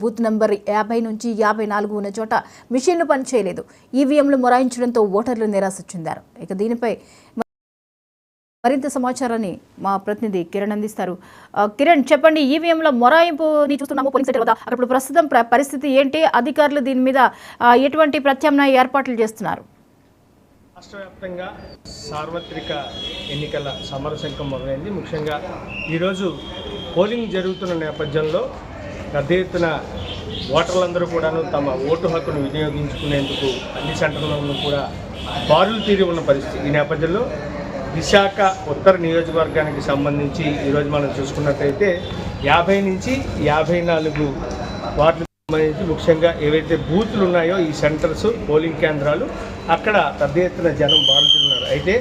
Booth number 50 నుంచి 54 ఉన్న చోట మిషన్లు పనిచేయలేదు. ఈవీఎంలు మొరాయించడంతో ఓటర్లు నిరాశ చెందారు. ఇక దీనిపై మరింత సమాచారాన్ని మా ప్రతినిధి కిరణ్ అందిస్తారు. కిరణ్, చెప్పండి, ఈవీఎంల మొరాయింపుని చూస్తున్నాము పోలింగ్ సెంటర్ వద్ద. అప్పుడు ప్రస్తుతం పరిస్థితి ఏంటి? అధికారులు దీని మీద ఎటువంటి ప్రత్యామ్నాయ ఏర్పాట్లు చేస్తున్నారు? రాష్ట్ర వ్యాప్తంగా సార్వత్రిక ఎన్నికల సమరశంఖం మొదలైంది. ముఖ్యంగా ఈరోజు పోలింగ్ జరుగుతున్న నేపథ్యంలో పెద్ద ఎత్తున ఓటర్లందరూ కూడాను తమ ఓటు హక్కును వినియోగించుకునేందుకు అన్ని సెంటర్లను కూడా బారులు తీరి ఉన్న పరిస్థితి. ఈ నేపథ్యంలో విశాఖ ఉత్తర నియోజకవర్గానికి సంబంధించి ఈరోజు మనం చూసుకున్నట్టయితే 50 నుంచి 54 వార్డులకు సంబంధించి ముఖ్యంగా ఏవైతే బూతులు ఉన్నాయో ఈ సెంటర్స్ పోలింగ్ కేంద్రాలు అక్కడ పెద్ద ఎత్తున జనం బారుతున్నారు. అయితే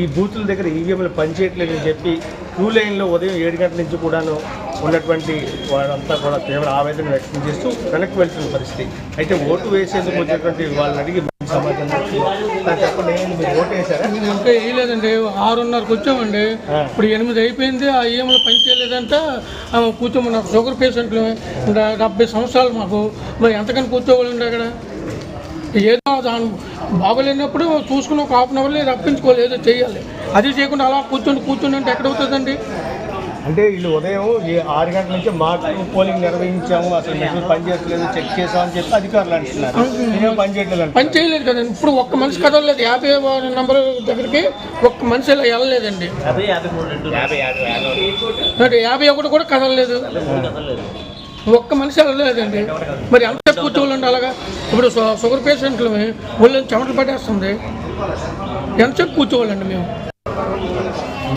ఈ బూతుల దగ్గర ఈవీఎంలు పనిచేయట్లేదని చెప్పి క్యూ లైన్లో ఉదయం 7 గంటల నుంచి కూడాను ఉన్నటువంటి వాళ్ళంతా కూడా తీవ్ర ఆవేదన వ్యక్తం చేస్తూ వెనక్కి వెళ్తున్న పరిస్థితి. అయితే ఓటు వేసేందుకు వచ్చినటువంటి వాళ్ళని అడిగి సమాధానం చెప్పండి, మీరు ఓటు వేసారా? ఇంకా వేయలేదండి. 6:30కి వచ్చామండి. ఇప్పుడు 8 అయిపోయింది. ఆ ఈఎంలో పని చేయలేదంటే కూర్చోమన్నారు. షుగర్ పేషెంట్లు 70 సంవత్సరాలు మాకు. మరి ఎంతకని కూర్చోవాలండి అక్కడ? ఏదో దాని బాగోలేనప్పుడు చూసుకుని ఒక హాఫ్ అన్ అవర్లో రప్పించుకోవాలి, ఏదో చేయాలి. అది చేయకుండా అలా కూర్చొని అంటే ఎక్కడవుతుందండి? అంటే వీళ్ళు ఉదయం 6 గంటల నుంచి మాకు పోలింగ్ నిర్వహించాము, అసలు మెషిన్ పనిచేయట్లేదు, చెక్ చేసామని చెప్పి అధికారులు అంటున్నారు. పని చేయలేదు కదండి. ఇప్పుడు ఒక్క మనిషి కదలలేదు. 50 నెంబర్ దగ్గరికి ఒక్క మనిషి ఇలా వెళ్ళలేదండి. 51 కూడా కదలలేదు. ఒక్క మనిషి వెళ్ళలేదండి. మరి ఎంత కూర్చోవాలండి అలాగా? ఇప్పుడు షుగర్ పేషెంట్లు ఒళ్ళు చెమటలు పట్టేస్తుంది. ఎంతసేపు కూర్చోవాలండి మేము?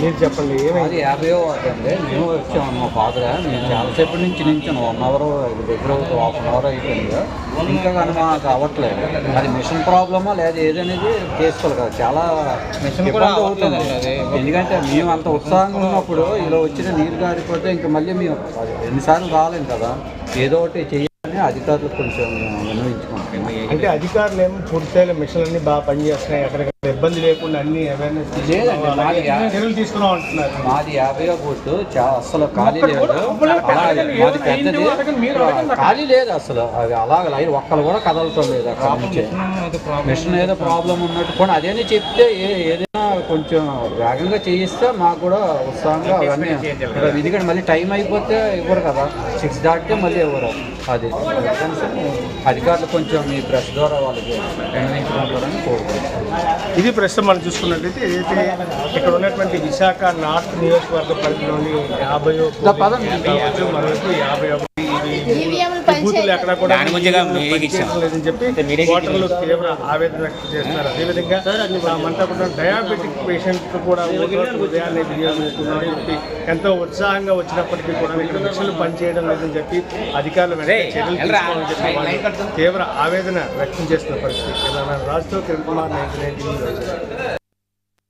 మీరు చెప్పండి. అది 50వ వార్డు అండి. మేము వచ్చాము మా ఫాదర్. మేము చాలాసేపటి నుంచి నించాను. 1 అవర్ దగ్గర 1/2 అవర్ అయిపోయింది. ఇంకా కానీ మాకు అవ్వట్లేదు. అది మిషన్ ప్రాబ్లమా లేదా ఏదనేది చేసుకోవాలి కదా. చాలా ఇబ్బంది అవుతుంది. ఎందుకంటే మేము అంత ఉత్సాహంగా ఉన్నప్పుడు ఇలా వచ్చిన నీరు గారిపోతే ఇంకా మళ్ళీ మేము ఎన్నిసార్లు రాలేము కదా. ఏదో ఒకటి చేయాలని అధికారులకు కొంచెం విన్నవించుకుంటాం. అంటే అధికారులు ఏమో పూర్తిస్థాయిలో మిషన్లన్నీ బాగా పనిచేస్తున్నాయి, ఎక్కడికక్కడ ఇబ్బంది లేకుండా అన్ని అవేర్నెస్ చర్యలు తీసుకున్నాం అంటున్నారు. మాది 50వ బూత్ అసలు ఖాళీ లేదు. మాది పెద్దది, ఖాళీ లేదు అసలు. అది అలాగ లైన్ ఒక్కరు కూడా కదలటం లేదు. అక్కడ నుంచి మిషన్ ఏదో ప్రాబ్లం ఉన్నట్టు కూడా అదేనే చెప్తే ఏదైనా కొంచెం వేగంగా చేయిస్తే మాకు కూడా ఉత్సాహంగా అవన్నీ. ఎందుకంటే మళ్ళీ టైం అయిపోతే ఇవ్వరు కదా. 6 దాటితే మళ్ళీ ఇవ్వరు. అది అధికారులు కొంచెం మీ ప్రెస్ ద్వారా వాళ్ళకి నిర్ణయించుకుంటారని కోరుకుంటున్నాను. ఇది ప్రస్తుతం మనం చూసుకున్నట్లయితే ఏదైతే ఇక్కడ ఉన్నటువంటి విశాఖ నార్త్ నియోజకవర్గ పరిధిలోని 50 మనకు 51 బూతులు ఎక్కడ కూడా లేదని చెప్పి ఓటర్లు తీవ్ర ఆవేదన వ్యక్తం చేస్తున్నారు. అదేవిధంగా మనతో కూడా డయాబెటిక్ పేషెంట్ కూడా ఉదయాన్నే వినియోగిస్తున్నారు. ఎంతో ఉత్సాహంగా వచ్చినప్పటికీ కూడా ఇక్కడ మిషన్లు పనిచేయడం లేదని చెప్పి అధికారులు చర్యలు తీసుకోవాలని చెప్పి తీవ్ర ఆవేదన వ్యక్తం చేస్తున్న పరిస్థితి. రాజుతో కిరణ్ కుమార్ 99 న్యూస్.